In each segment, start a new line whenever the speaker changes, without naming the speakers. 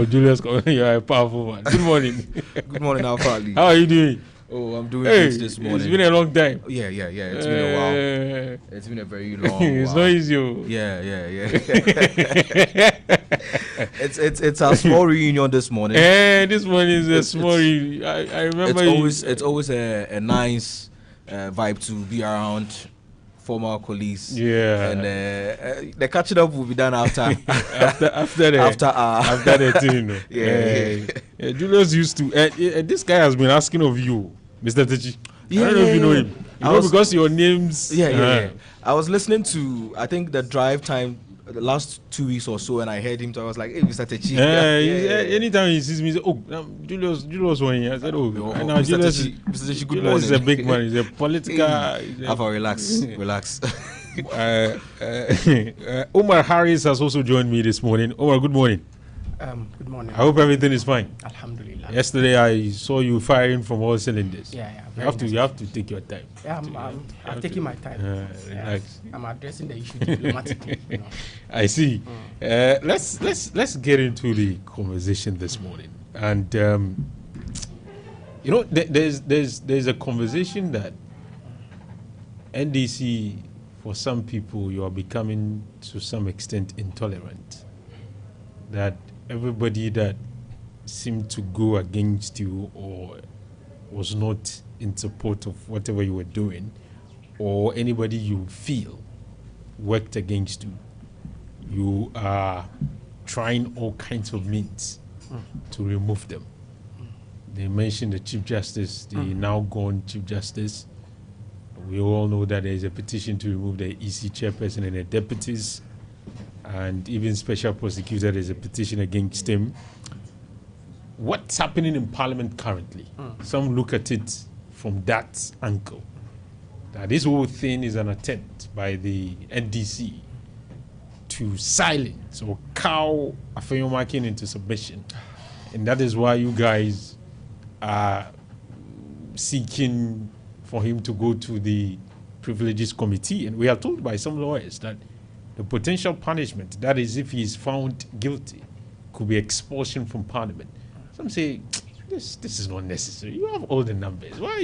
Oh, Julius, you are a powerful man. Good morning.
Good morning, Alfa.
How are you doing?
Oh, I'm doing good this morning.
It's been a long time.
Yeah. It's been a while. It's been a very long while.
It's not easy.
Yeah. It's a small reunion this morning.
This morning is a small reunion. I remember
it's always a nice vibe to be around former colleagues.
Yeah.
And the catching up will be done after
the thing.
Yeah.
Julius used to. This guy has been asking of you, Mr. Techi.
Yeah,
I don't know if you know him. Because your names.
Yeah. I was listening to, I think, the drive time the last 2 weeks or so, and I heard him. So I was like, "Hey, Mr. Techi."
Anytime he sees me, he says, "Oh, Julius was here." I said, "Oh, now
Mr.
Julius,
Mr. Techi, good
Julius
morning.
is a big man. He's a political."
Alpha, relax.
Omar Harris has also joined me this morning. Omar, good morning.
Good morning.
I hope everything is fine.
Alhamdulillah.
Yesterday I saw you firing from all cylinders.
Yeah.
You have to take your time.
Yeah, I'm taking my time.
Relax.
I'm addressing the issue diplomatically.
I see. Let's get into the conversation this morning. And there's a conversation that NDC, for some people, you are becoming to some extent intolerant. That everybody that seemed to go against you or was not in support of whatever you were doing, or anybody you feel worked against you, you are trying all kinds of means to remove them. They mentioned the Chief Justice, the now gone Chief Justice. We all know that there is a petition to remove the EC chairperson and the deputies, and even special prosecutor, there's a petition against him. What's happening in Parliament currently? Some look at it from that angle, that this whole thing is an attempt by the NDC to silence or cow Afenyomakin into submission. And that is why you guys are seeking for him to go to the Privileges Committee. And we are told by some lawyers that the potential punishment, that is if he is found guilty, could be expulsion from Parliament. Some say, this is not necessary. You have all the numbers. Why are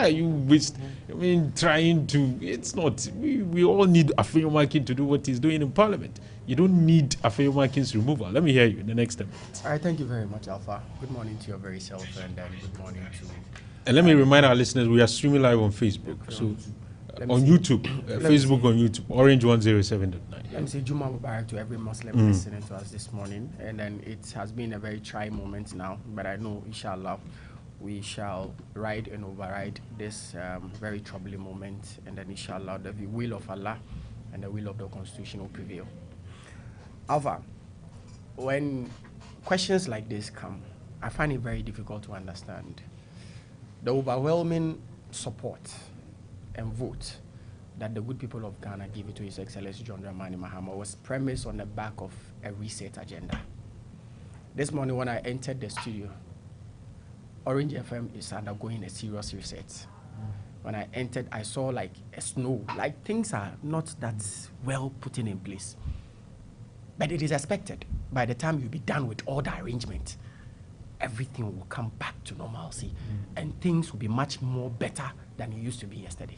you trying to? It's not. We all need Afenyomakin to do what he's doing in Parliament. You don't need Afenyomakin's removal. Let me hear you in the next 10 minutes.
All right, thank you very much, Alpha. Good morning to your very self, and good morning to.
And let me remind our listeners, we are streaming live on Facebook. So on YouTube, Facebook on YouTube, Orange 107.9.
Let me say Juma Mubarak to every Muslim listening to us this morning. And then it has been a very trying moment now, but I know, inshallah, we shall ride and override this very troubling moment. And then, inshallah, the will of Allah and the will of the Constitution will prevail. Alpha, when questions like this come, I find it very difficult to understand. The overwhelming support and vote that the good people of Ghana give it to His Excellency John Dramani Mahama was premised on the back of a reset agenda. This morning when I entered the studio, Orange FM is undergoing a serious reset. When I entered, I saw like a snow, like things are not that well put in place. But it is expected by the time you'll be done with all the arrangement, everything will come back to normalcy and things will be much more better than it used to be yesterday.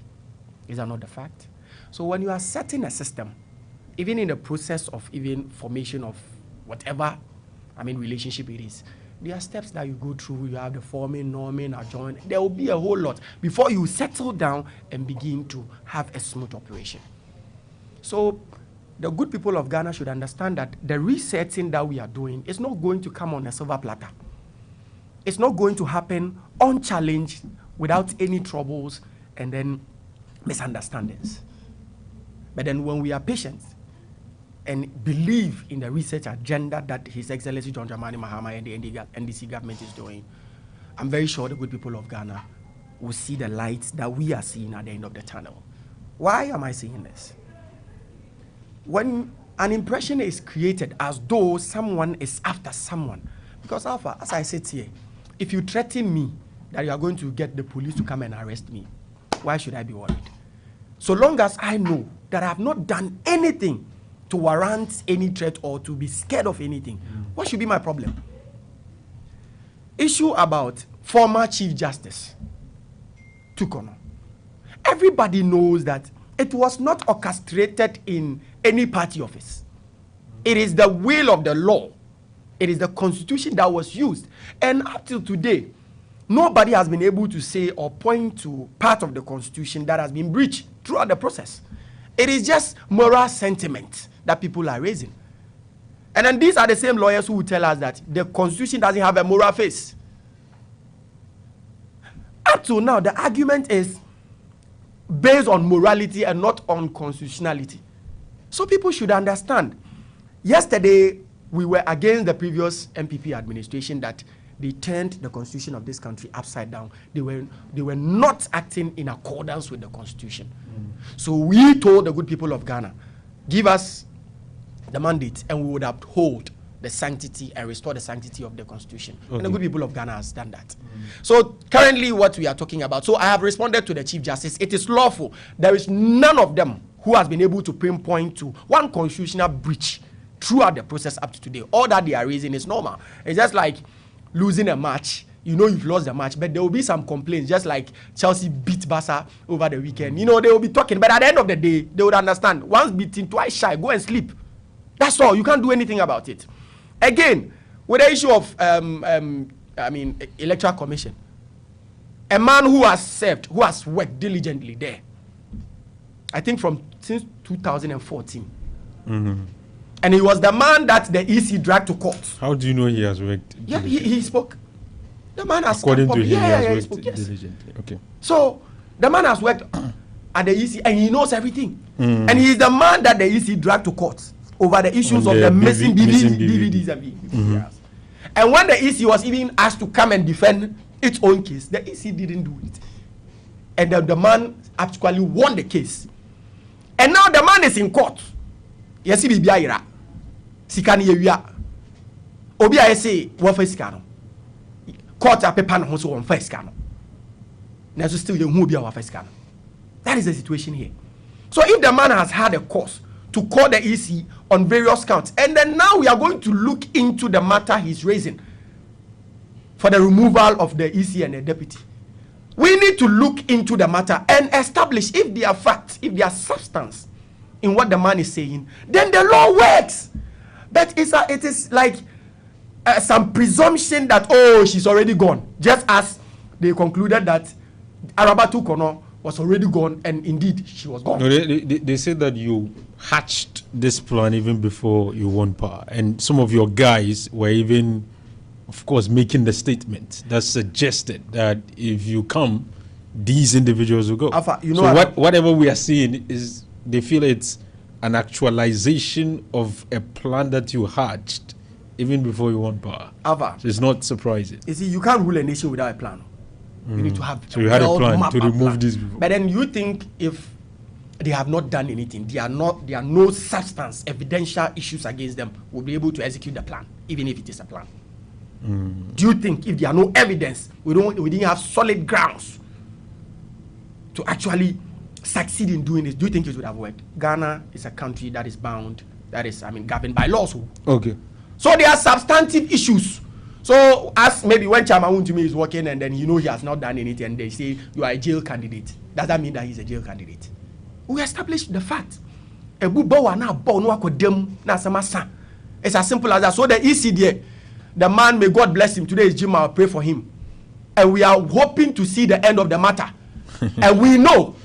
Is that not the fact? So when you are setting a system, even in the process of even formation of whatever, relationship it is, there are steps that you go through. You have the forming, norming, adjoining. There will be a whole lot before you settle down and begin to have a smooth operation. So the good people of Ghana should understand that the resetting that we are doing is not going to come on a silver platter. It's not going to happen unchallenged, without any troubles and then misunderstandings. But then when we are patient and believe in the research agenda that His Excellency John Dramani Mahama and the NDC government is doing, I'm very sure the good people of Ghana will see the light that we are seeing at the end of the tunnel. Why am I saying this? When an impression is created as though someone is after someone, because Alpha, as I said here, if you threaten me that you are going to get the police to come and arrest me, why should I be worried? So long as I know that I have not done anything to warrant any threat or to be scared of anything, What should be my problem? Issue about former Chief Justice Tukono. Everybody knows that it was not orchestrated in any party office. It is the will of the law. It is the constitution that was used. And up till today, nobody has been able to say or point to part of the constitution that has been breached throughout the process. It is just moral sentiment that people are raising. And then these are the same lawyers who will tell us that the constitution doesn't have a moral face. Up to now, the argument is based on morality and not on constitutionality. So people should understand. Yesterday, we were against the previous MPP administration that they turned the constitution of this country upside down. They were not acting in accordance with the constitution. So we told the good people of Ghana, give us the mandate and we would uphold the sanctity and restore the sanctity of the constitution. Okay. And the good people of Ghana has done that. So currently what we are talking about, so I have responded to the Chief Justice. It is lawful. There is none of them who has been able to pinpoint to one constitutional breach throughout the process up to today. All that they are raising is normal. It's just like losing a match. You know you've lost the match, but there will be some complaints, just like Chelsea beat Barca over the weekend. You know, they will be talking, but at the end of the day, they would understand. Once beaten, twice shy, go and sleep. That's all. You can't do anything about it. Again, with the issue of, electoral commission, a man who has served, who has worked diligently there, I think since 2014, and he was the man that the EC dragged to court. How
do you know he has worked?
Yeah, he spoke. The man has
according to him, he has
worked
diligently. Okay.
So the man has worked at the EC and he knows everything. And he is the man that the EC dragged to court over the issues of the missing DVDs and VCRs. And when the EC was even asked to come and defend its own case, the EC didn't do it. And the man actually won the case. And now the man is in court. Yes, he be ira. Sikani yewia. Obi a say wo fa sika no. Court a paper no ho so wo fa sika no. Na so still you hu obi a wo fa sika no. That is the situation here. So if the man has had a cause to call the EC on various counts, and then now we are going to look into the matter he's raising for the removal of the EC and the deputy. We need to look into the matter and establish if there are facts, if there are substance in what the man is saying, then the law works. But it is like some presumption that, oh, she's already gone. Just as they concluded that Arabatu Kono was already gone, and indeed she was gone.
No, they said that you hatched this plan even before you won power, and some of your guys were even, of course, making the statement that suggested that if you come, these individuals will go.
Alfa,
whatever we are seeing is they feel it's an actualization of a plan that you hatched even before you won power.
Alfa,
so it's not surprising.
You see, you can't rule a nation without a plan. You need to have.
So you had a plan to remove these people.
But then you think if they have not done anything, there are no substance, evidential issues against them, will be able to execute the plan, even if it is a plan. Do you think if there are no evidence, we didn't have solid grounds to actually succeed in doing this, do you think it would have worked? Ghana is a country that is bound, governed by laws.
Okay.
So there are substantive issues. So as maybe when Chairman to me is working and then he has not done anything and they say you are a jail candidate, does that mean that he's a jail candidate? We established the fact. It's as simple as that. So the ECDA, the man, may God bless him, today is Jim, I'll pray for him. And we are hoping to see the end of the matter. And we know,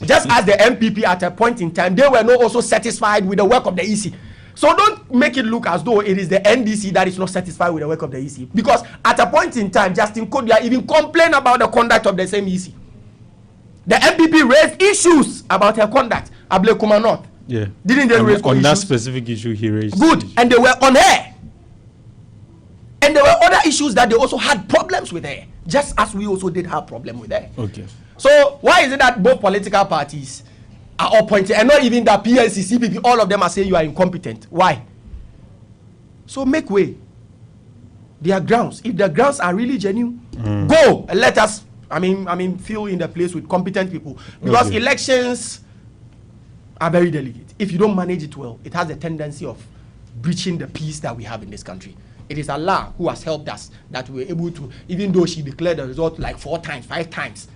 just as the MPP at a point in time, they were not also satisfied with the work of the EC. So don't make it look as though it is the NDC that is not satisfied with the work of the EC. Because at a point in time, Justin Kodia even complained about the conduct of the same EC. The MPP raised issues about her conduct. Ablekuma North.
Yeah.
Didn't they raise
on
issues?
That specific issue he raised?
Good. And they were on her. And there were other issues that they also had problems with her. Just as we also did have problem with her.
Okay.
So why is it that both political parties are all pointing, and not even the PNC, CPP, all of them are saying you are incompetent? Why? So make way. There are grounds. If the grounds are really genuine, go and let us, fill in the place with competent people. Because elections are very delicate. If you don't manage it well, it has a tendency of breaching the peace that we have in this country. It is Allah who has helped us that we were able to, even though she declared the result like 4 times, 5 times,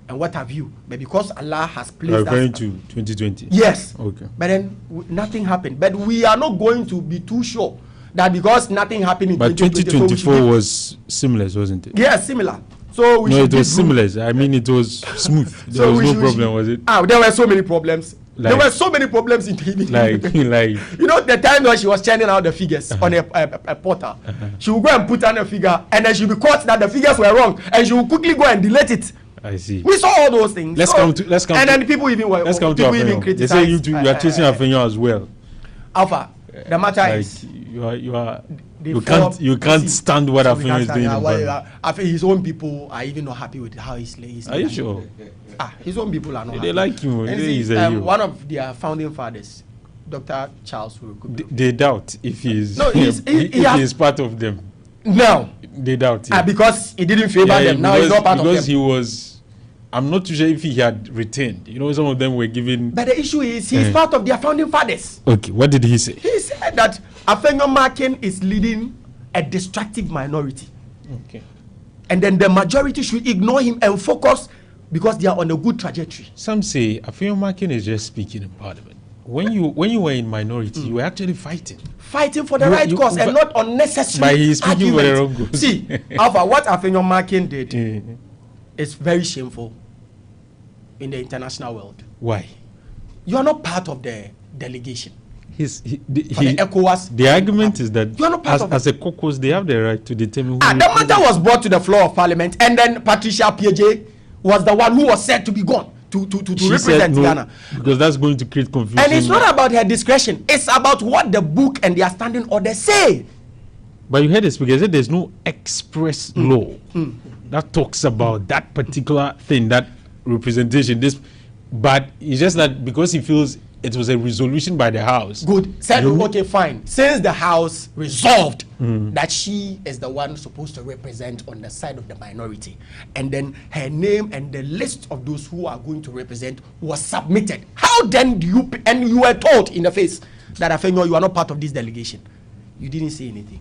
and what have you. But because Allah has placed us.
Referring to 2020.
Yes.
Okay.
But then nothing happened. But we are not going to be too sure that because nothing happened in
But 2024 was seamless, wasn't it?
Yes, similar. So we
no,
should
it was
give room.
seamless. I mean, it was smooth. There
So
was
we
no
should-
problem, was it?
There were so many problems. There
Like-
were so many problems in TV.
Like,
You know, the time when she was churning out the figures on a portal, she would go and put on a figure, and then she would be caught that the figures were wrong, and she would quickly go and delete it.
I see.
We saw all those things.
Let's come to-
And then people even were.
Let's come to
people even
Afenyo. They
criticized.
say you are chasing Afenyo as well.
Alpha. The matter
Like
is.
you can't stand what
So we
Afenyo
can't
is
stand-
doing. in
well,
Ghana.
I think his own people are even not happy with how he's
Are you sure?
His own people are not.
They
happy.
like him.
And
They
see,
is a hero.
one of their founding fathers, Dr. Charles Wuruku.
They doubt if he's
No, he
if
has-
he's part of them.
Now,
They doubt it.
because he didn't favor them. Now he's not part of
because
them.
he was. I'm not too sure if he had retained. You know, some of them were given.
But the issue is he's part of their founding fathers.
Okay, what did he say?
He said that Afenyo Markin is leading a destructive minority.
Okay.
And then the majority should ignore him and focus because they are on a good trajectory.
Some say Afenyo Markin is just speaking in parliament. When you were in minority, you were actually fighting.
Fighting for the
You-
right
you-
cause and
but-
not unnecessary
But he's speaking for the
argument.
wrong cause.
See, Alpha, what Afenyo Markin did
Eh,
is very shameful in the international world.
Why?
You are not part of the delegation.
The
For the ECOWAS.
the argument is that
You are not part of
as a caucus, they have the right to determine who.
The matter was brought to the floor of parliament, and then Patricia Pieje was the one who was said to be gone to
She
represent
said no,
Ghana.
because that's going to create confusion.
And it's not about her discretion, it's about what the book and their standing orders say.
But you heard the speaker said there's no express law that talks about that particular thing, that representation. But it's just that because he feels it was a resolution by the House.
Good. Said,
You-
okay, fine. Since the House resolved that she is the one supposed to represent on the side of the minority, and then her name and the list of those who are going to represent was submitted, how then do you, and you were told in the face that Afenyo, you are not part of this delegation. You didn't say anything.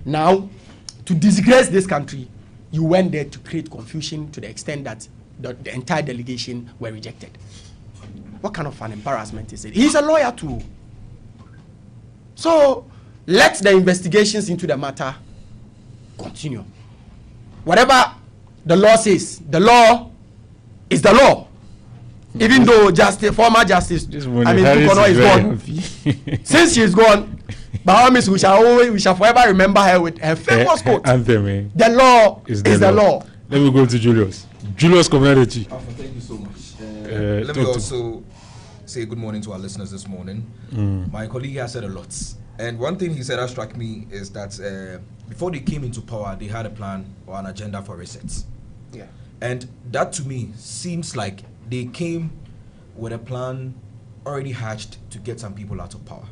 Now, to disgrace this country, you went there to create confusion to the extent that the entire delegation were rejected. What kind of an embarrassment is it? He's a lawyer too. So let the investigations into the matter continue. Whatever the law says, the law is the law. Even though former justice, Tukono is gone. Since she's gone, by all means, we shall forever remember her with her famous quote.
Anthem.
The law is the law.
Let me go to Julius. Julius Community.
Alpha, thank you so much.
Let
Let me also say good morning to our listeners this morning. My colleague has said a lot. And one thing he said that struck me is that before they came into power, they had a plan or an agenda for reset.
Yeah.
And that to me seems like they came with a plan already hatched to get some people out of power,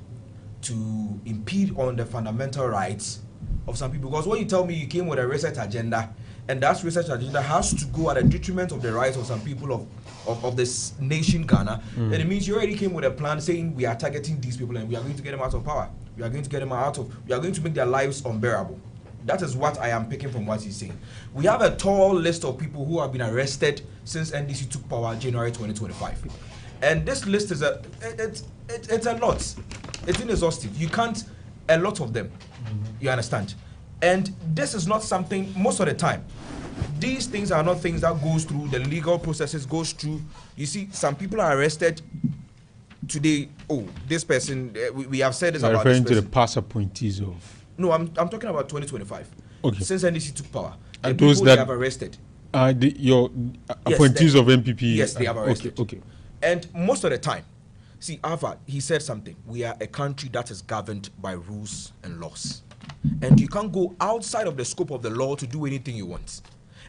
to impede on the fundamental rights of some people. Because when you tell me you came with a research agenda, and that research agenda has to go at the detriment of the rights of some people of this nation, Ghana, then it means you already came with a plan saying we are targeting these people and we are going to get them out of power. We are going to get them we are going to make their lives unbearable. That is what I am picking from what he's saying. We have a tall list of people who have been arrested since NDC took power January 2025. And this list is it's a lot. It's inexhaustive. You can't, a lot of them. You understand? And this is not something, most of the time, these things are not things that goes through the legal processes, goes through. You see, some people are arrested today. Oh, this person, we have said this
You're
about
referring
this
to the
person.
past appointees of.
No, I'm talking about 2025.
Okay.
Since NDC took power, the
And those
people
that-
they have arrested.
Your
Yes,
appointees
they-
of NPP.
Yes, they have arrested.
Okay.
And most of the time, see, Alpha, he said something. We are a country that is governed by rules and laws. And you can't go outside of the scope of the law to do anything you want.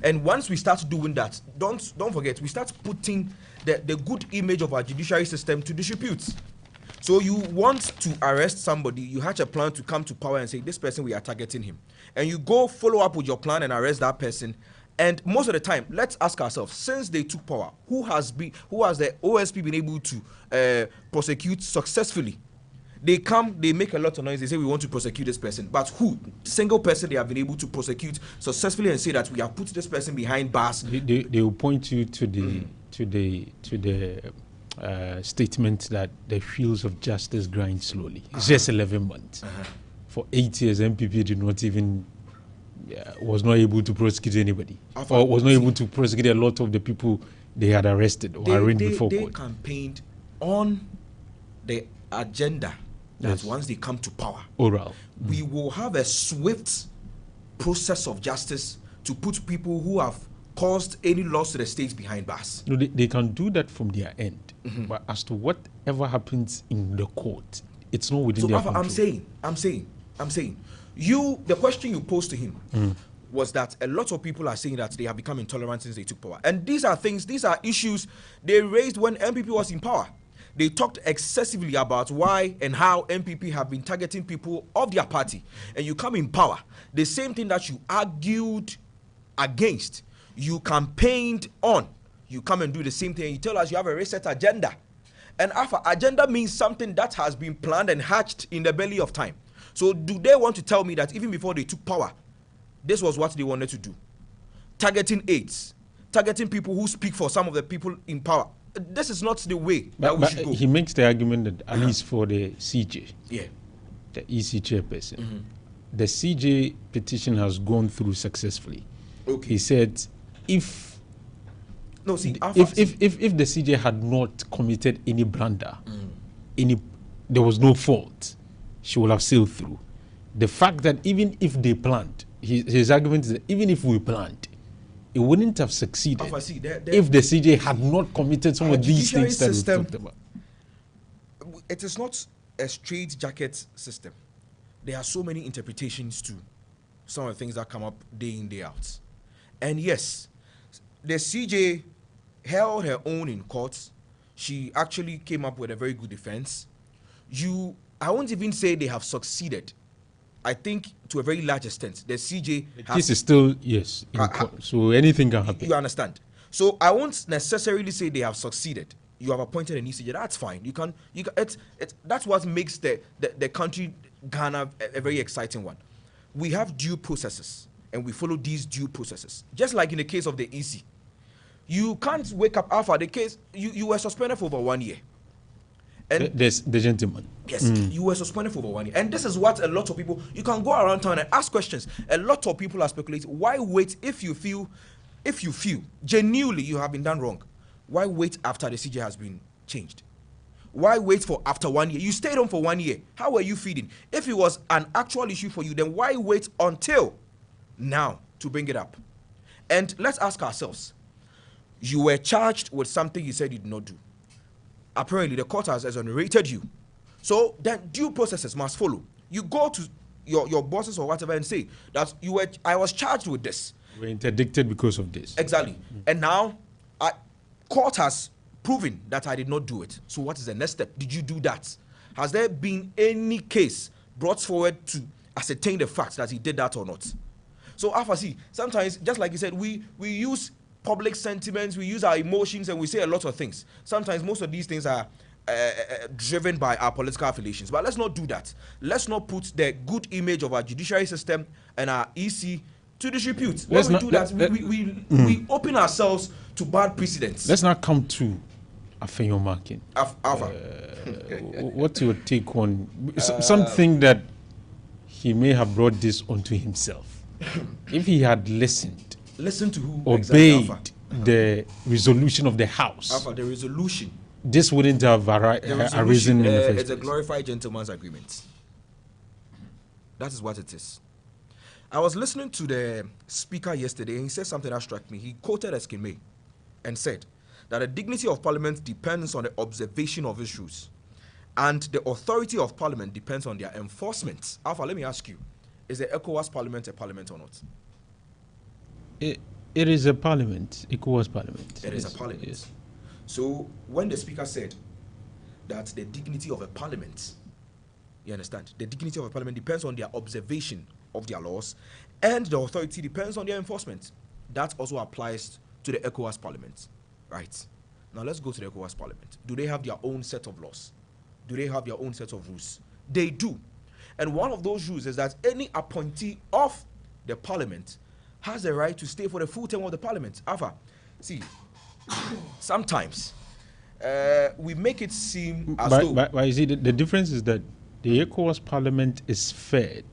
And once we start doing that, don't forget, we start putting the good image of our judiciary system to disrepute. So you want to arrest somebody, you hatch a plan to come to power and say, this person, we are targeting him. And you go follow up with your plan and arrest that person. And most of the time, let's ask ourselves, since they took power, who has the OSP been able to prosecute successfully? They come, they make a lot of noise. They say we want to prosecute this person, but who? Single person they have been able to prosecute successfully and say that we have put this person behind bars.
They will point you to the statement that the wheels of justice grind slowly. It's just 11 months. For 8 years, MPP did not even was not able to prosecute anybody, or was not able to prosecute a lot of the people they had arrested or arraigned before
they
court.
They campaigned on the agenda that once they come to power,
oral,
we will have a swift process of justice to put people who have caused any loss to the state behind bars.
No, they can do that from their end, but as to whatever happens in the court, it's not within their control.
I'm saying, the question you posed to him was that a lot of people are saying that they have become intolerant since they took power, and these are issues they raised when MPP was in power. They talked excessively about why and how MPP have been targeting people of their party, and you come in power, the same thing that you argued against, you campaigned on, you come and do the same thing. You tell us you have a reset agenda, and Alpha, agenda means something that has been planned and hatched in the belly of time. So do they want to tell me that even before they took power, this was what they wanted to do? Targeting aides, targeting people who speak for some of the people in power. This is not the way that we should go.
He makes the argument that at least for the CJ, the EC chairperson, the CJ petition has gone through successfully. Okay. He said if the CJ had not committed any blunder, there was no fault, she will have sailed through. The fact that even if they planned, his argument is that even if we planned, it wouldn't have succeeded if the CJ had not committed some of these things that we talked about.
It is not a straight jacket system. There are so many interpretations to some of the things that come up day in, day out. And yes, the CJ held her own in court. She actually came up with a very good defense. I won't even say they have succeeded. I think to a very large extent, the CJ
this is still in court, so anything can happen.
You understand? So I won't necessarily say they have succeeded. You have appointed an ECJ. That's fine. That's what makes the country Ghana a very exciting one. We have due processes, and we follow these due processes. Just like in the case of the EC, you can't wake up Alpha. The case you were suspended for over 1 year. And
the gentleman.
Yes, you were suspended for over 1 year. And this is what a lot of people, you can go around town and ask questions. A lot of people are speculating, why wait if you feel genuinely you have been done wrong? Why wait after the CJ has been changed? Why wait for after 1 year? You stayed on for 1 year. How were you feeling? If it was an actual issue for you, then why wait until now to bring it up? And let's ask ourselves, you were charged with something you said you did not do. Apparently, the court has exonerated you. So then due processes must follow. You go to your bosses or whatever and say that I was charged with this.
You were interdicted because of this.
Exactly. And now, court has proven that I did not do it. So what is the next step? Did you do that? Has there been any case brought forward to ascertain the fact that he did that or not? So Alpha, see, sometimes, just like you said, we use public sentiments, we use our emotions, and we say a lot of things. Sometimes most of these things are driven by our political affiliations. But let's not do that. Let's not put the good image of our judiciary system and our EC to disrepute. When we do that, we open ourselves to bad precedents.
Let's not come to Afenyo Markin.
Alpha.
What's your take on something that he may have brought this onto himself? If he had listened
to who?
Obeyed
exactly,
the resolution of the House.
Alpha, the resolution.
This wouldn't have arisen in the first place.
It's a glorified gentleman's agreement. That is what it is. I was listening to the speaker yesterday, and he said something that struck me. He quoted Eskime and said that the dignity of Parliament depends on the observation of issues, and the authority of Parliament depends on their enforcement. Alpha, let me ask you, is the ECOWAS Parliament a parliament or not?
It is a parliament, ECOWAS Parliament.
It is a parliament. Yes. So when the speaker said that the dignity of a parliament, you understand, the dignity of a parliament depends on their observation of their laws, and the authority depends on their enforcement. That also applies to the ECOWAS Parliament, right? Now let's go to the ECOWAS Parliament. Do they have their own set of laws? Do they have their own set of rules? They do. And one of those rules is that any appointee of the parliament has the right to stay for the full term of the parliament. Alpha, see, sometimes we make it seem as though...
But you see, the difference is that the ECOWAS parliament is fed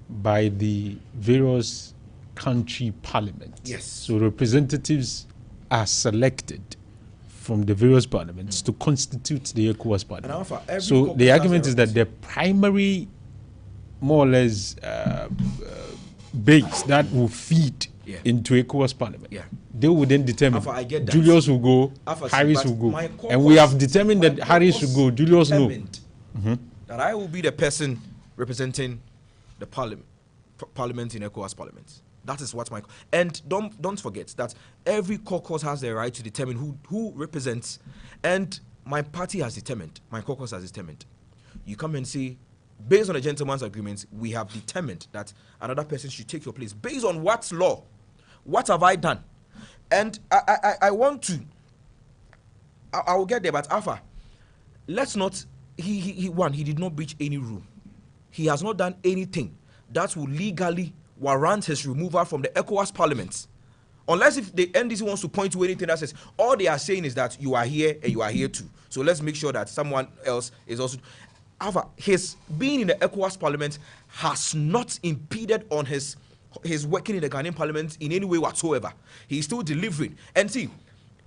by the various country parliaments.
Yes.
So representatives are selected from the various parliaments to constitute the ECOWAS parliament.
And Alpha, every
so
caucus
the
has
argument
a
is that the primary, more or less, base that will feed into ECOWAS parliament, they will then determine
Alpha, I get that.
Julius will go,
Alpha,
Harris
but
will
my
go. And we have determined
my
that Harris
caucus
will go, Julius no.
determined that I will be the person representing the parliament in ECOWAS parliament. That is what my... And don't forget that every caucus has the right to determine who represents, and my party has determined, my caucus has determined. You come and say, based on a gentleman's agreement, we have determined that another person should take your place. Based on what law? What have I done? And I want to... I will get there, but Alpha, let's not... He did not breach any rule. He has not done anything that will legally warrant his removal from the ECOWAS parliament. Unless if the NDC wants to point to anything that says, all they are saying is that you are here and you are here too. So let's make sure that someone else is also... However, his being in the ECOWAS parliament has not impeded on his working in the Ghanaian parliament in any way whatsoever. He is still delivering. And see,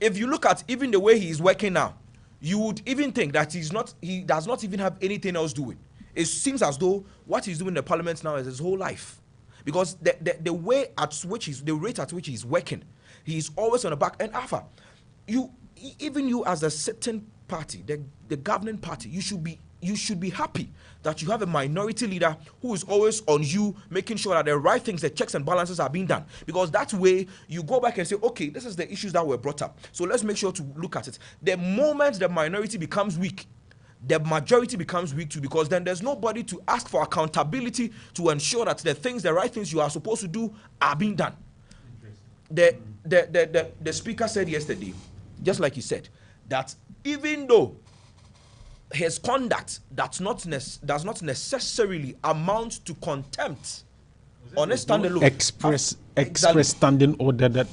if you look at even the way he is working now, you would even think that he does not even have anything else doing. It seems as though what he's doing in the parliament now is his whole life. Because the way at which the rate at which he's working, he's always on the back. And Alpha, even you as a certain party, the governing party, you should be happy that you have a minority leader who is always on you, making sure that the right things, the checks and balances are being done. Because that way you go back and say, okay, this is the issues that were brought up. So let's make sure to look at it. The moment the minority becomes weak, the majority becomes weak too, because then there's nobody to ask for accountability to ensure that the right things you are supposed to do are being done. The speaker said yesterday, just like he said, that even though his conduct does not necessarily amount to contempt on a standalone
express standing order that,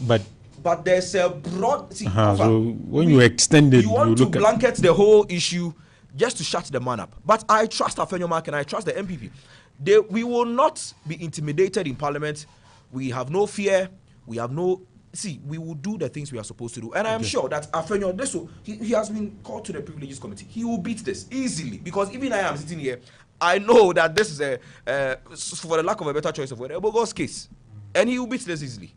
but there's a broad... See,
so when you extend it,
you want to blanket the whole issue just to shut the man up. But I trust Afenyo Mark and I trust the MPP. We will not be intimidated in Parliament. We have no fear. We have no... See, we will do the things we are supposed to do. And I am sure that Afenyo, he has been called to the Privileges Committee. He will beat this easily. Because even I am sitting here, I know that this is for the lack of a better choice of word, a bogus case. And he will beat this easily.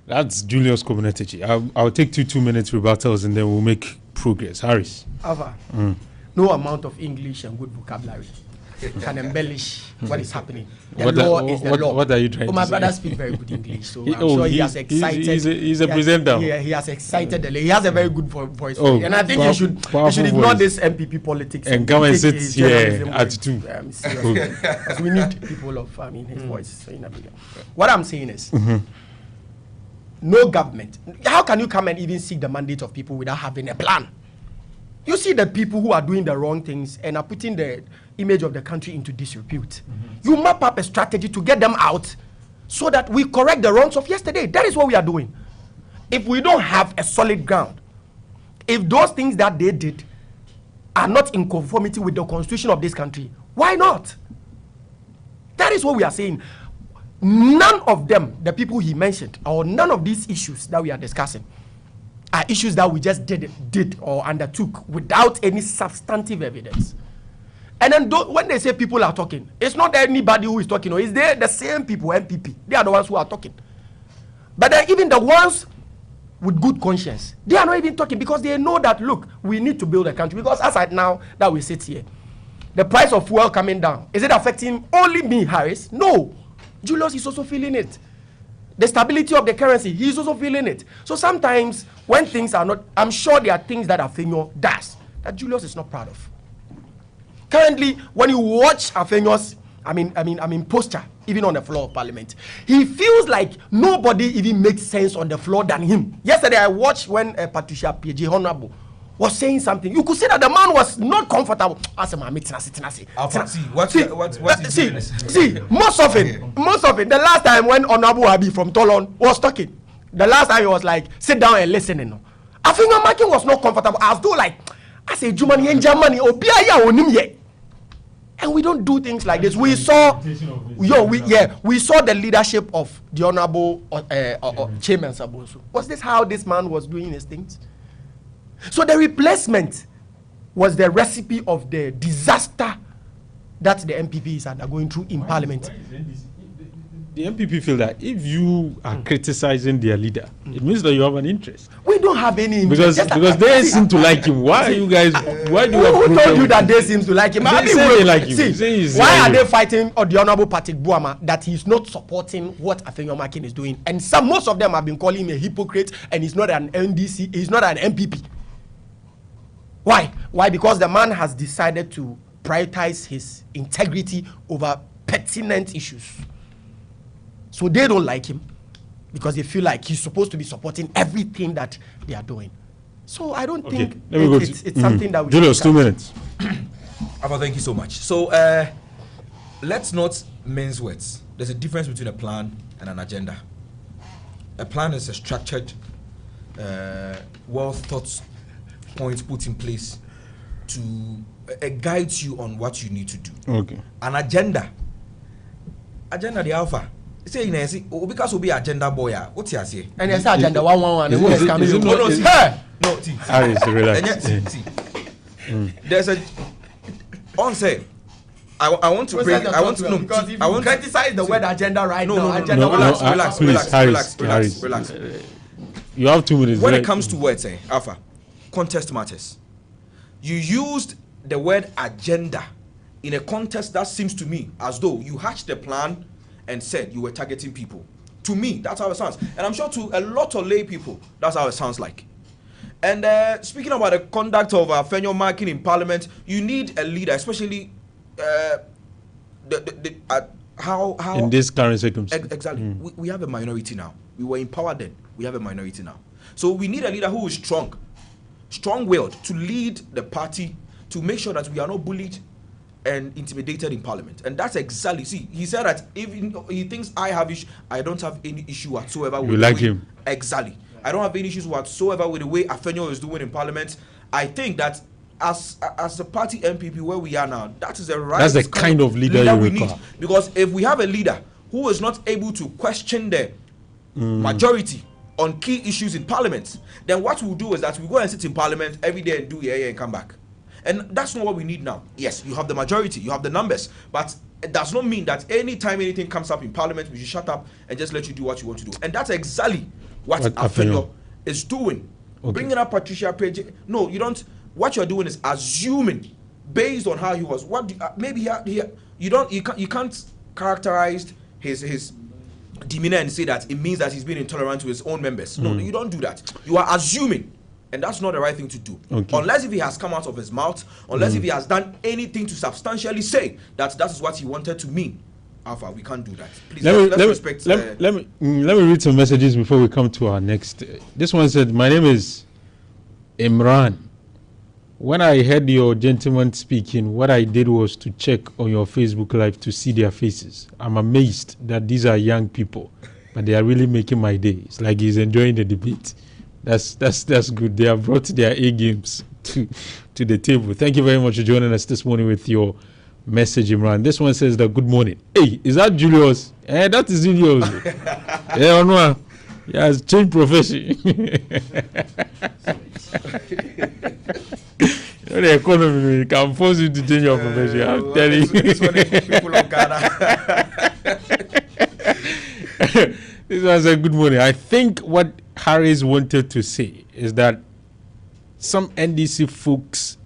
That's Julius Komunetich. I'll take 2 minutes rebuttals and then we'll make progress. Harris.
Alpha. No amount of English and good vocabulary can embellish what is happening. The law is the law.
What are you trying to say?
My brother speaks very good English, so I'm sure he has excited.
He's a presenter.
Yeah, he has excited. He has a very good voice. And I think you should ignore this MPP politics
and come and sit here at 2.
Because we need people of his voice. So what I'm saying is, no government. How can you come and even seek the mandate of people without having a plan? You see the people who are doing the wrong things and are putting the image of the country into disrepute. You map up a strategy to get them out so that we correct the wrongs of yesterday. That is what we are doing. If we don't have a solid ground, if those things that they did are not in conformity with the constitution of this country, why not? That is what we are saying. None of them, the people he mentioned, or none of these issues that we are discussing, are issues that we just did or undertook without any substantive evidence. And then when they say people are talking, it's not anybody who is talking, or it's the same people, MPP. They are the ones who are talking. But then even the ones with good conscience, they are not even talking because they know that, look, we need to build a country. Because as right now that we sit here, the price of fuel coming down, is it affecting only me, Harris? No. Julius is also feeling it. The stability of the currency, he's also feeling it. So sometimes when things are not, I'm sure there are things that Afenyo does that Julius is not proud of. Currently, when you watch Afenyo's, posture, even on the floor of Parliament, he feels like nobody even makes sense on the floor than him. Yesterday, I watched when Patricia PJ Honorable was saying something. You could see that the man was not comfortable. I said, "Mami,
Alfa, see, what is doing this?
see, most of it, the last time when Honorable Abi from Tolon was talking, the last time he was like, sit down and listen, you know. I think Amaki was not comfortable. I was though like, I say, Germany and Germany, and we don't do things like this. We saw, we saw the leadership of the Honorable Chairman Sabosu. Was this how this man was doing his things? So the replacement was the recipe of the disaster that the MPP is undergoing through in Parliament.
The MPP feel that if you are criticizing their leader, it means that you have an interest.
We don't have any interest.
Because they seem to like him. Why are you guys? Why do you?
Who told you that they seem to like him?
They say they like him.
See, why are they fighting the Honorable Patrick Buama that he's not supporting what Afenyomakin is doing? And most of them have been calling him a hypocrite, and he's not an NDC. He's not an MPP. Why? Why? Because the man has decided to prioritize his integrity over pertinent issues. So they don't like him because they feel like he's supposed to be supporting everything that they are doing. So I don't think it's something that we
Julius, 2 minutes.
Alfa, thank you so much. So let's not mince words. There's a difference between a plan and an agenda. A plan is a structured, well thought points put in place to guide you on what you need to do.
Okay.
An agenda the Alfa. Say you know, because we be agenda boy. What's your say?
And it's agenda 111.
Is
No,
Harris, relax.
See, there's a on say. I want to bring. I want to know
because if you criticize the word agenda right now.
No, relax.
You have 2 minutes.
When it comes to words, Alfa, context matters. You used the word agenda in a context that seems to me as though you hatched the plan and said you were targeting people. To me, that's how it sounds. And I'm sure to a lot of lay people, that's how it sounds like. And speaking about the conduct of Afenyomakin in Parliament, you need a leader, especially how
in this current circumstance.
Exactly. We have a minority now. We were in power then. We have a minority now. So we need a leader who is strong-willed to lead the party to make sure that we are not bullied and intimidated in Parliament. And that's exactly, see, he said that if he thinks I have issue, I don't have any issue whatsoever with
you like him.
Exactly. I don't have any issues whatsoever with the way Afenyo is doing in Parliament. I think that as a party MPP where we are now, that is the right.
That's the kind of leader you
we
require.
need. Because if we have a leader who is not able to question the majority on key issues in Parliament, then what we'll do is that we go and sit in Parliament every day and do and come back. And that's not what we need now. Yes, you have the majority, you have the numbers, but it does not mean that anytime anything comes up in Parliament, we should shut up and just let you do what you want to do. And that's exactly what Afenyo is doing. Okay. Bringing up Patricia Page. No, you don't. What you're doing is assuming based on how he was. What maybe you can't characterize his demeanor and say that it means that he's being intolerant to his own members. No, you don't do that. You are assuming. And that's not the right thing to do. Okay. Unless if he has come out of his mouth, unless if he has done anything to substantially say that that is what he wanted to mean. Alfa, we can't do that. Please, let's respect.
Let me read some messages before we come to our next. This one said, "My name is Imran. When I heard your gentleman speaking, what I did was to check on your Facebook Live to see their faces. I'm amazed that these are young people, but they are really making my day. It's like he's enjoying the debate. That's good. They have brought their A games to the table. Thank you very much for joining us this morning with your message, Imran. This one says that good morning. Hey, is that Julius? That is Julius. Yeah, no, he has changed profession. The economy can force you to change your profession. I'm telling you.
This one is for people of Ghana.
This one said good morning. I think what Harris wanted to say is that some NDC folks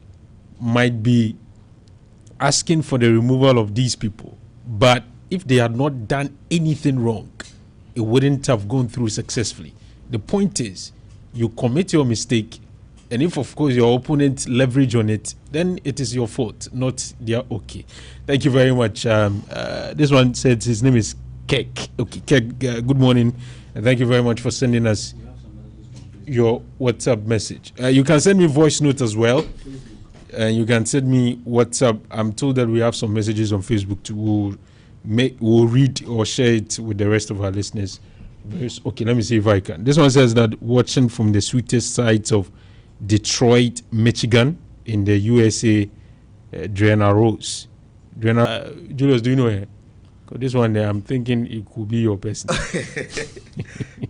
might be asking for the removal of these people, but if they had not done anything wrong, it wouldn't have gone through successfully. The point is, you commit your mistake, and if of course your opponent leverage on it, then it is your fault, not their okay. Thank you very much. This one said his name is Kek. Okay, Kek, good morning, and thank you very much for sending us. your WhatsApp message. You can send me voice note as well. And you can send me WhatsApp. I'm told that we have some messages on Facebook too. We'll read or share it with the rest of our listeners. Okay, let me see if I can. This one says that watching from the sweetest sides of Detroit, Michigan, in the USA, Driana Rose. Driana, Julius, do you know her? This one there, I'm thinking it could be your person.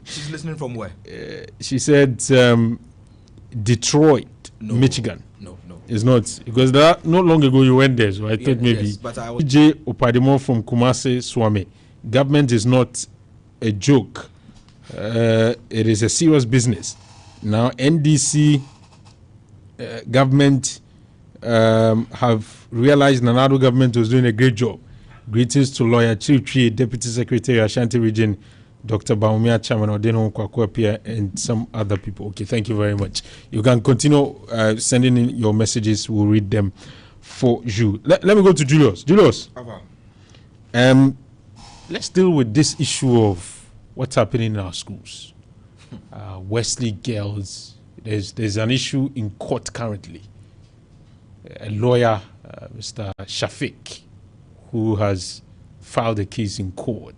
She's listening from where?
She said Detroit, Michigan.
No.
It's not, because not long ago you went there, so I thought maybe.
Yes, but I was
J. Opadimo from Kumasi, Swami. Government is not a joke. It is a serious business. Now, NDC government have realized Nanado government was doing a great job. Greetings to lawyer Chirichi, Deputy Secretary Ashanti Region, Dr. Baumia Chairman Odeno Kwakwapia, and some other people. Okay, thank you very much. You can continue sending in your messages. We'll read them for you. Let me go to Julius. Julius, let's deal with this issue of what's happening in our schools. Wesley girls, there's an issue in court currently. A lawyer, Mr. Shafiq, who has filed a case in court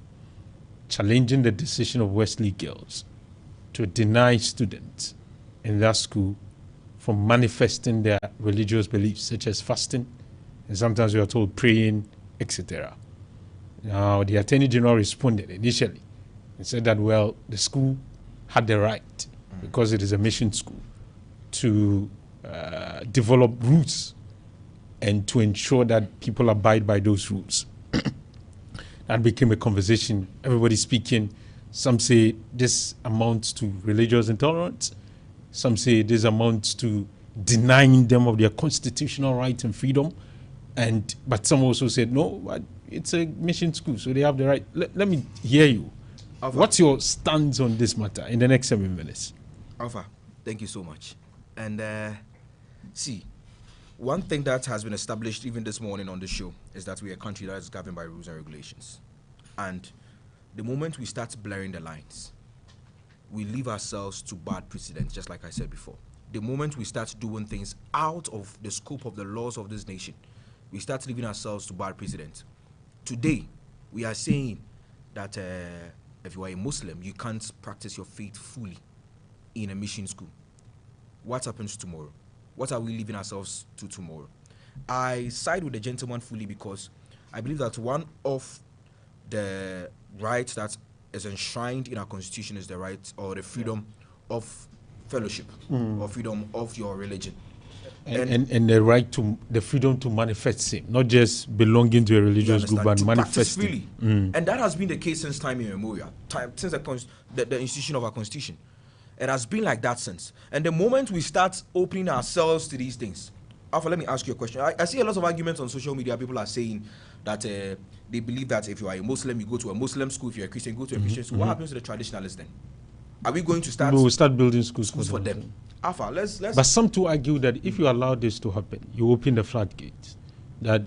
challenging the decision of Wesley girls to deny students in that school from manifesting their religious beliefs, such as fasting, and sometimes we are told praying, etc. Now, the Attorney General responded initially and said that, well, the school had the right, because it is a mission school, to develop rules and to ensure that people abide by those rules. That became a conversation, everybody speaking. Some say this amounts to religious intolerance. Some say this amounts to denying them of their constitutional rights and freedom. But some also said, no, it's a mission school, so they have the right. Let me hear you.
Alpha.
What's your stance on this matter in the next 7 minutes?
Alpha, thank you so much. And see, one thing that has been established even this morning on the show is that we are a country that is governed by rules and regulations. And the moment we start blurring the lines, we leave ourselves to bad precedents, just like I said before. The moment we start doing things out of the scope of the laws of this nation, we start leaving ourselves to bad precedents. Today, we are saying that if you are a Muslim, you can't practice your faith fully in a mission school. What happens tomorrow? What are we leaving ourselves to tomorrow? I side with the gentleman fully because I believe that one of the rights that is enshrined in our constitution is the right or the freedom of fellowship or freedom of your religion.
And the right to the freedom to manifest same, not just belonging to a religious group, but manifesting
freely. And that has been the case since time immemorial, since the institution of our constitution. It has been like that since. And the moment we start opening ourselves to these things, Alpha, let me ask you a question. I see a lot of arguments on social media. People are saying that they believe that if you are a Muslim, you go to a Muslim school. If you're a Christian, you go to a Christian school. What happens to the traditionalists then? Are we going to start?
We'll start building schools
for them. Alpha, let's.
But some to argue that if you allow this to happen, you open the floodgates. That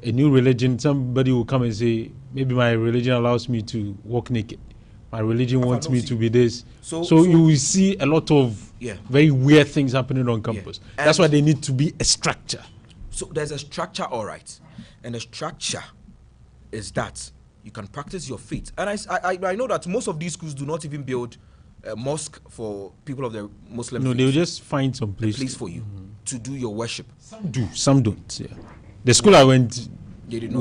a new religion, somebody will come and say, maybe my religion allows me to walk naked. My religion wants me to be this. So you will see a lot of very weird things happening on campus. Yeah. That's why they need to be a structure.
So there's a structure, all right. And the structure is that you can practice your faith. And I know that most of these schools do not even build a mosque for people of the Muslim faith.
No, they'll just find some place
for you to do your worship.
Some do, some don't. Yeah. The school I went,
they did not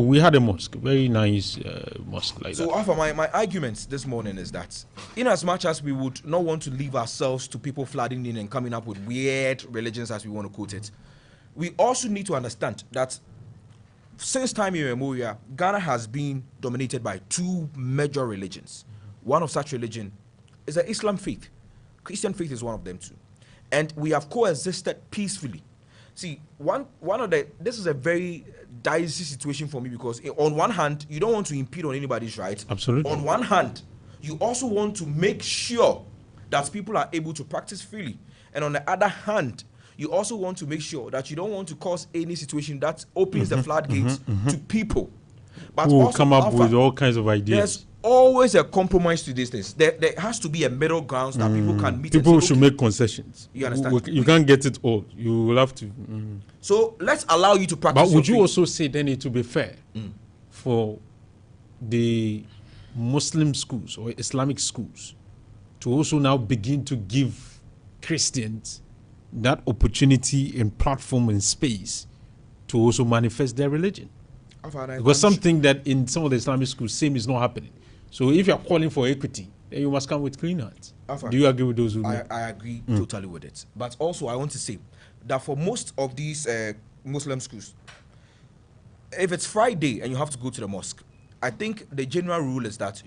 we had a mosque, very nice mosque like that.
So, Alpha, my argument this morning is that in as much as we would not want to leave ourselves to people flooding in and coming up with weird religions as we want to quote it, we also need to understand that since time immemorial, Ghana has been dominated by two major religions. One of such religion is the Islam faith. Christian faith is one of them too. And we have coexisted peacefully. See, this is a very dicey situation for me because on one hand, you don't want to impede on anybody's rights.
Absolutely.
On one hand, you also want to make sure that people are able to practice freely. And on the other hand, you also want to make sure that you don't want to cause any situation that opens the floodgates to people.
But who will come up with all kinds of ideas.
There's always a compromise to these things. There has to be a middle ground that people can meet.
People
and say,
should make concessions.
You understand?
You can't get it all. You will have to.
So let's allow you to practice.
But would you
faith.
also say then it will be fair for the Muslim schools or Islamic schools to also now begin to give Christians that opportunity and platform and space to also manifest their religion? Because something that in some of the Islamic schools same is not happening. So if you are calling for equity, then you must come with clean hands.
Alpha,
do you agree with those who
I agree totally with it. But also I want to say that for most of these Muslim schools, if it's Friday and you have to go to the mosque, I think the general rule is that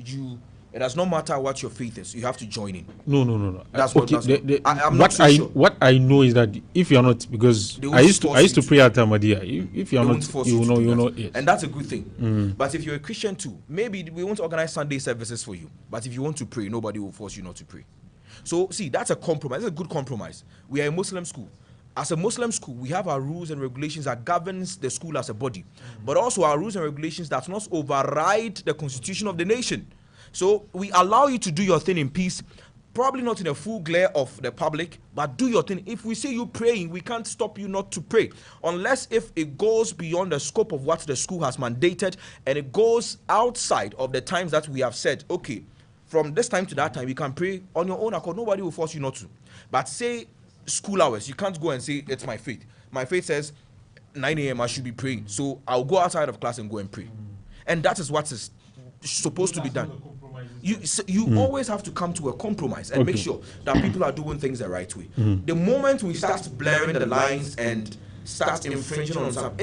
it does not matter what your faith is, you have to join in.
No.
That's
okay,
I'm not so sure.
What I know is that if you're not, because I used to pray at Ahmadiyya. If you're not, you know. Yes.
And that's a good thing. But if you're a Christian too, maybe we won't organize Sunday services for you. But if you want to pray, nobody will force you not to pray. So see, that's a compromise. That's a good compromise. We are a Muslim school. As a Muslim school, we have our rules and regulations that governs the school as a body, but also our rules and regulations that not override the constitution of the nation. So we allow you to do your thing in peace, probably not in a full glare of the public, but do your thing. If we see you praying, we can't stop you not to pray, unless if it goes beyond the scope of what the school has mandated and it goes outside of the times that we have said, okay, from this time to that time, you can pray on your own accord. Nobody will force you not to. But say school hours, you can't go and say, it's my faith. My faith says 9 a.m. I should be praying. So I'll go outside of class and go and pray. And that is what is supposed to be done. You always have to come to a compromise and make sure that people are doing things the right way. The moment we start blurring the lines and start infringing on something,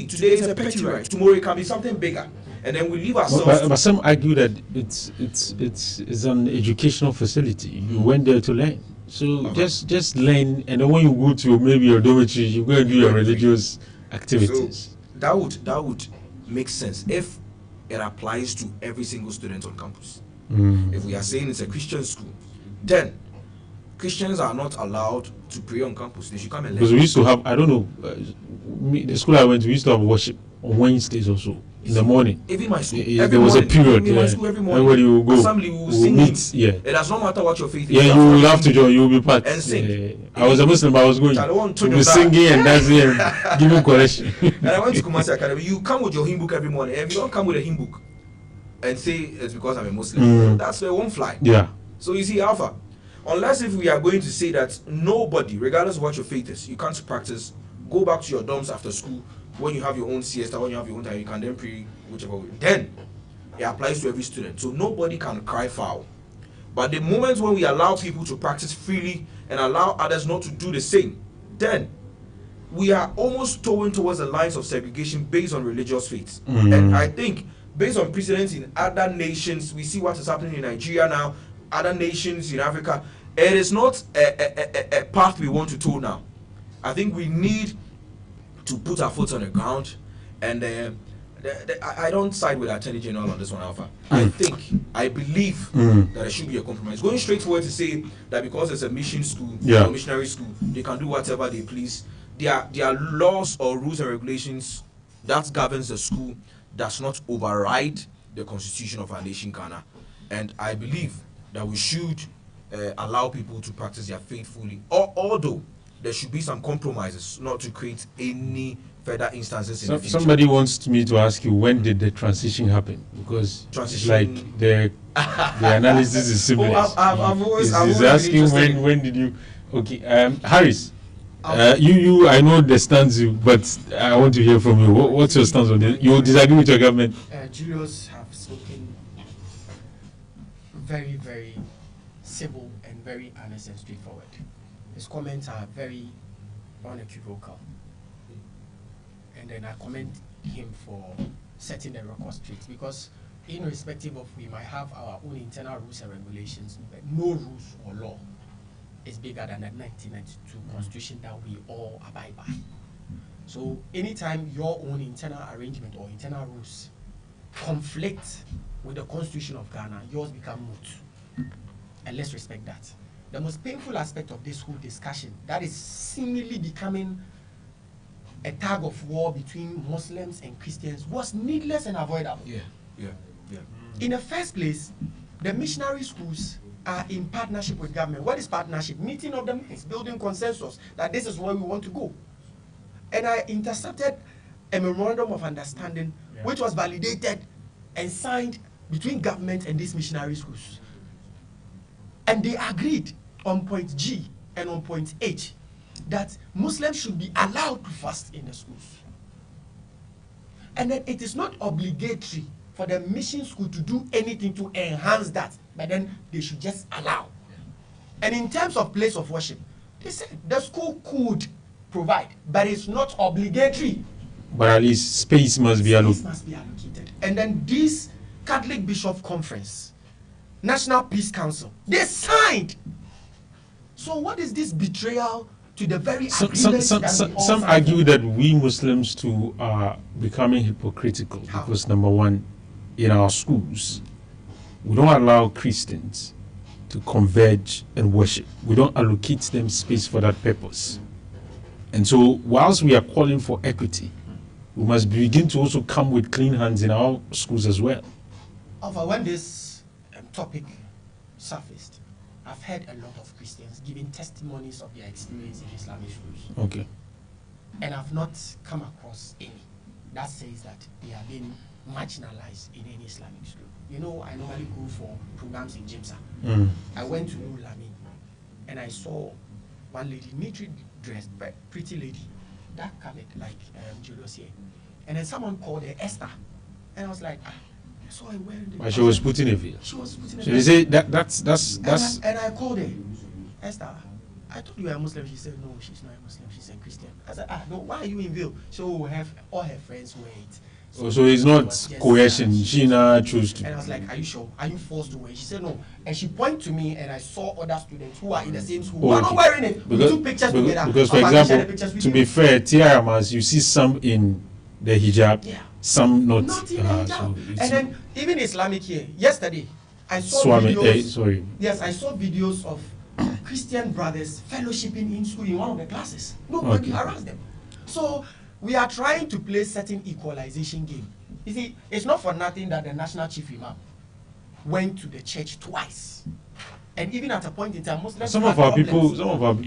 today is a petty right, tomorrow it can be something bigger, and then we leave ourselves.
But some argue that it's an educational facility. You went there to learn. So just learn, and then when you go to maybe your dormitory, you go and do your religious activities.
So that would make sense if it applies to every single student on campus. If we are saying it's a Christian school, then Christians are not allowed to pray on campus. They should come and learn.
Because we used to have, I don't know, the school I went to, we used to have worship on Wednesdays or so in the morning.
Even my school,
there was a period.
My school every morning.
Everybody will go.
Assembly will sing.
Meet,
It does not matter what your faith is.
Yeah, you will have to join. You will be part.
And sing.
I was a Muslim, but I was going to be singing and dancing and giving correction.
And I went to Kumasi Academy. You come with your hymn book every morning. If you don't come with a hymn book and say it's because I'm a Muslim, that's where it won't fly.
Yeah.
So you see, Alpha, unless if we are going to say that nobody, regardless of what your faith is, you can't practice, go back to your dorms after school. When you have your own siesta, when you have your own time, you can then pray whichever way. Then it applies to every student. So nobody can cry foul. But the moment when we allow people to practice freely and allow others not to do the same, then we are almost towing towards the lines of segregation based on religious faith. And I think based on precedents in other nations, we see what is happening in Nigeria now, other nations in Africa. It is not a path we want to tow now. I think we need to put our foot on the ground, and I don't side with the Attorney General on this one, Alpha. I believe that there should be a compromise. Going straight forward to say that because it's a mission school, or missionary school, they can do whatever they please. There are laws or rules and regulations that governs the school does not override the constitution of our nation, Ghana. And I believe that we should allow people to practice their faith fully, although there should be some compromises not to create any further instances in the future.
Somebody wants me to ask you, when did the transition happen? Because it's like the analysis is similar.
I've always
asking when did you? Okay, Harris, you I know the stance you, but I want to hear from you. What's your stance on this? You disagree with your government?
Julius have spoken very, very civil and very honest and straightforward. His comments are very unequivocal. And then I commend him for setting the record straight, because irrespective of, we might have our own internal rules and regulations, but no rules or law is bigger than the 1992 constitution that we all abide by. So anytime your own internal arrangement or internal rules conflict with the constitution of Ghana, yours become moot. And let's respect that. The most painful aspect of this whole discussion, that is seemingly becoming a tug of war between Muslims and Christians, was needless and avoidable.
Yeah.
In the first place, the missionary schools are in partnership with government. What is partnership? Meeting of the minds, building consensus that this is where we want to go. And I intercepted a memorandum of understanding which was validated and signed between government and these missionary schools. And they agreed on point G and on point H that Muslims should be allowed to fast in the schools. And then it is not obligatory for the mission school to do anything to enhance that, but then they should just allow. And in terms of place of worship, they said the school could provide, but it's not obligatory.
But at least space must be allocated.
Space must be allocated. And then this Catholic Bishop Conference, National Peace Council, they signed. So what is this betrayal to the very
Some argue that we Muslims too are becoming hypocritical.
How?
Because number one, in our schools, we don't allow Christians to converge and worship. We don't allocate them space for that purpose. And so whilst we are calling for equity, we must begin to also come with clean hands in our schools as well.
Alpha, when this topic surfaced, I've heard a lot of Christians giving testimonies of their experience in Islamic schools.
Okay.
And I've not come across any that says that they are being marginalized in any Islamic school. You know, I normally go for programs in Jimsa. I went to Nur Lamin and I saw one lady, neatly dressed, but pretty lady, dark colored, like Julius here. And then someone called her Esther. And I was like, I saw her wearing the...
But she was putting a veil.
She was putting a
So
veil.
they say that's...
And I called her, Esther, I thought you were a Muslim. She said, no, she's not a Muslim. She's a Christian. I said, no, why are you in veil? So have all her friends wear it.
So it's not coercion. She now chose to.
And I was like, are you sure? Are you forced to wear it? She said, no. And she pointed to me, and I saw other students who are in the same school who are not wearing it. We took pictures together.
Because, for example, to be fair, TRMs, you see some in the hijab, some not.
Not in the hijab.
So
and then, even Islamic here, yesterday, I saw videos. Yes, I saw videos of Christian brothers fellowshipping in school in one of the classes. Nobody harassed them. So, we are trying to play certain equalization game. You see, it's not for nothing that the national chief imam went to the church twice. And even at a point in time, Muslims
some of our people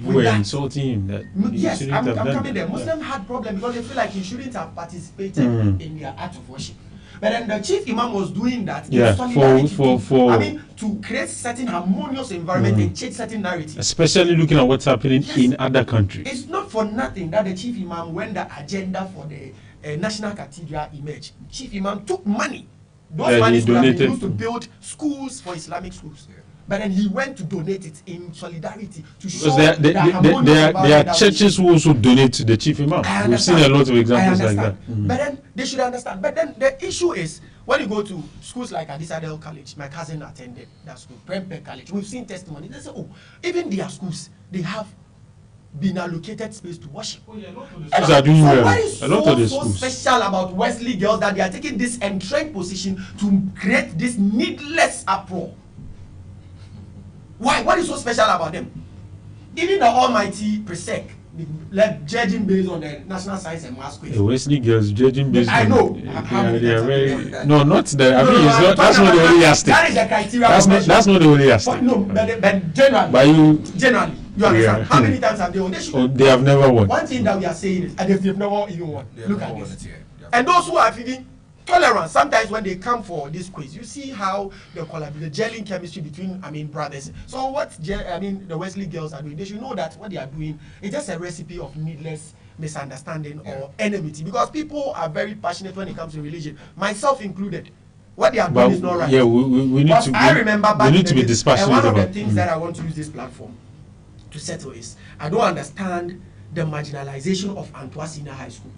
were insulting him. That
yes, I'm coming there. Muslims had problems because they feel like he shouldn't have participated in their act of worship. But then the chief imam was doing that I mean, to create certain harmonious environment and change certain narratives.
Especially looking at what's happening in other countries.
It's not for nothing that the chief imam, when the agenda for the National Cathedral emerged, chief imam took money. Those money could have been used to build schools for Islamic schools. But then he went to donate it in solidarity to show that
there are churches who also donate to the chief imam. We've seen a lot of examples like that.
But then they should understand. But then the issue is when you go to schools like Adisadel College, my cousin attended that school, Prempeh College. We've seen testimony. They say, oh, even their schools, they have been allocated space to worship.
Schools are doing well.
What is
a lot of the
so
schools.
special about Wesley girls that they are taking this entrenched position to create this needless uproar? Why? What is so special about them? Even the almighty Presec, like judging based on the national science and maths quiz.
The Wesley girls judging based
I
on...
know.
They are very... No, not the... I mean, it's not, that's not the only yardstick.
That is the criteria.
That's not the only yardstick.
But no, but generally.
But
generally, you understand? How many times have they won?
They have never won.
One thing that we are saying is, and they've never even won. Look at this. And those who are feeling tolerance, sometimes when they come for this quiz, you see how the gelling chemistry between, brothers. So what, the Wesley girls are doing, they should know that what they are doing is just a recipe of needless misunderstanding or enmity, because people are very passionate when it comes to religion, myself included. What they are doing is not right.
Yeah, we need to.
I remember back
we need to be dispassionate
and one of the
about
things that I want to use this platform to settle is, I don't understand the marginalization of Antoine Senior High School.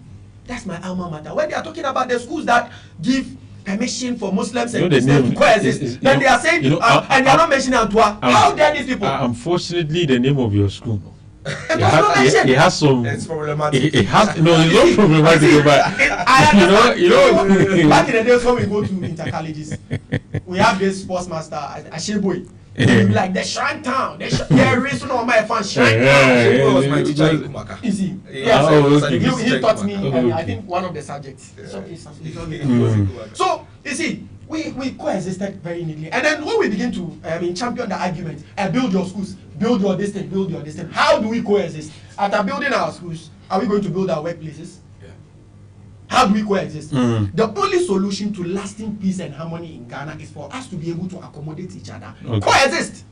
That's my alma mater. When they are talking about the schools that give permission for Muslims and Christians to coexist, then they are saying, and they are not mentioning Antoine. How dare these people?
Unfortunately, the name of your school,
it
has some.
It's problematic.
It has no. It's not problematic, but you know.
Back in the days when we go to inter-colleges, we have this sports master, Asheboy. Like the Shrine Town, there is no my fan Shrine Town.
He was my teacher in Kumaka.
Easy. He taught me, I think, one of the subjects. So you see, we coexisted very neatly. And then when we begin to champion the argument, build your schools, build your this thing, how do we coexist? After building our schools, are we going to build our workplaces?
Yeah.
How do we coexist?
Mm.
The only solution to lasting peace and harmony in Ghana is for us to be able to accommodate each other.
Okay.
Coexist.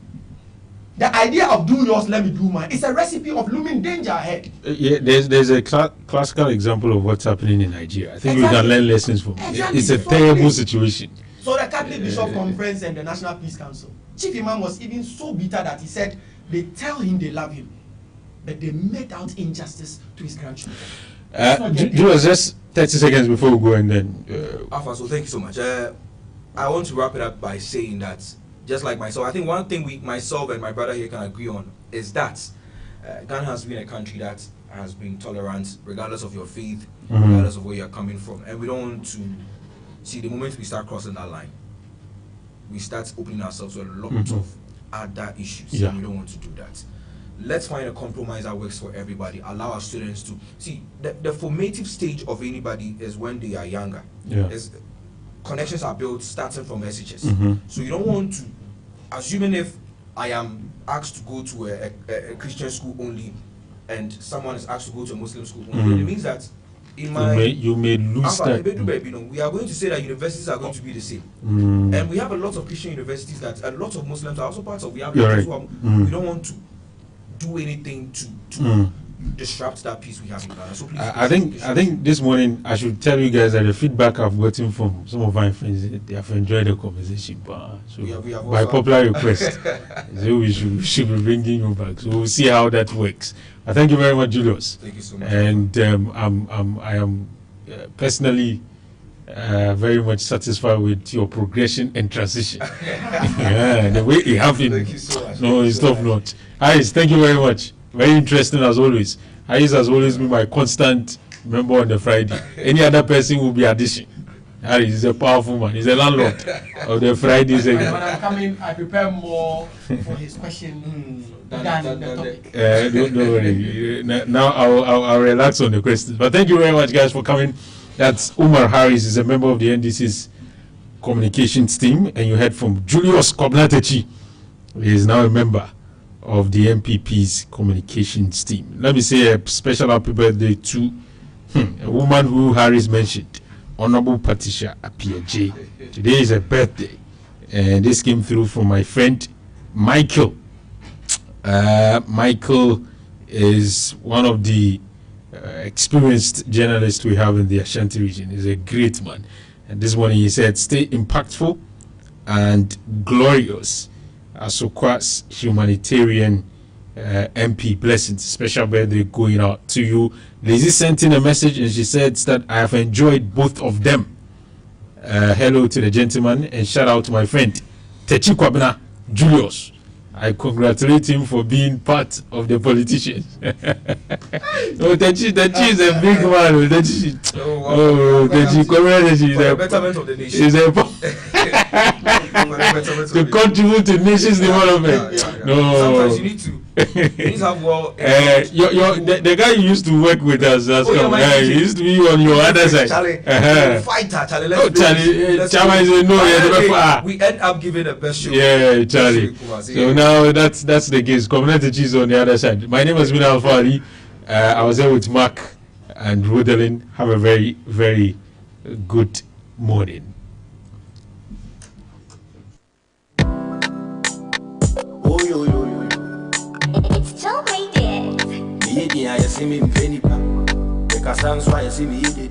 The idea of do yours, let me do mine is a recipe of looming danger ahead.
Yeah, there's a classical example of what's happening in Nigeria. I think we
Exactly.
can learn lessons from it.
Exactly.
It's a terrible situation.
So the Catholic Bishop Conference and the National Peace Council, Chief Imam was even so bitter that he said they tell him they love him, but they made out injustice to his grandchildren.
Julius, just 30 seconds before we go and then.
Alpha, so thank you so much. I want to wrap it up by saying that, just like myself, I think one thing myself and my brother here can agree on is that Ghana has been a country that has been tolerant, regardless of your faith, regardless of where you're coming from. And we don't want to see the moment we start crossing that line, we start opening ourselves to a lot of other issues.
Yeah.
And we don't want to do that. Let's find a compromise that works for everybody. Allow our students to see the formative stage of anybody is when they are younger.
Yeah.
Connections are built starting from SHS. So you don't want to, assuming if I am asked to go to a Christian school only and someone is asked to go to a Muslim school only, it means that in my
you may lose that.
We are going to say that universities are going to be the same. And we have a lot of Christian universities that a lot of Muslims are also part of. We have
You're
those
right.
who are, we don't want to do anything to disrupt that peace we have in Ghana. So please,
I think this morning I should tell you guys that the feedback I've gotten from some of my friends, they have enjoyed the conversation. So
we have
by
also
popular request, so we should be bringing you back. So we'll see how that works. Thank you very much, Julius.
Thank you so much.
And I am personally very much satisfied with your progression and transition. Yeah, the way you have been.
Thank you so much.
No, it's top notch. Hayes, thank you very much. Very interesting as always. Hayes has always been my constant member on the Friday. Any other person will be addition. Hayes is a powerful man. He's a landlord of the Fridays.
When I'm coming, I prepare more for his question than the topic.
Don't worry. Now I'll relax on the questions. But thank you very much, guys, for coming. That's Umar Harris, is a member of the NDC's communications team, and you heard from Julius Kobnatechi. He is now a member of the MPP's communications team. Let me say a special happy birthday to a woman who Harris mentioned, Honorable Patricia Appiah. Today is her birthday, and this came through from my friend Michael. Michael is one of the experienced journalists we have in the Ashanti region. He's a great man, and this morning he said, "Stay impactful and glorious." Asokwa's humanitarian MP blessings. Special birthday going out to you. Lizzie sent in a message and she said that I have enjoyed both of them. Hello to the gentleman and shout out to my friend Techi Kwabena Julius. I congratulate him for being part of the politicians. Techi is a big man. Techi Kwabena is
for the betterment of the nation.
Is to contribute to nation's development.
Yeah.
No.
Sometimes you need to have
the guy you used to work with us has come. He used to be on your other side.
Charlie, fighter, Charlie.
Chama is a no.
We end up giving the best show.
Yeah, Charlie. So now that's the case. Community cheese on the other side. My name has been Alfa Ali. I was there with Mark and Rodelin. Have a very, very good morning.
It's too late.
Me, I see me, Penny, because I'm why I see me.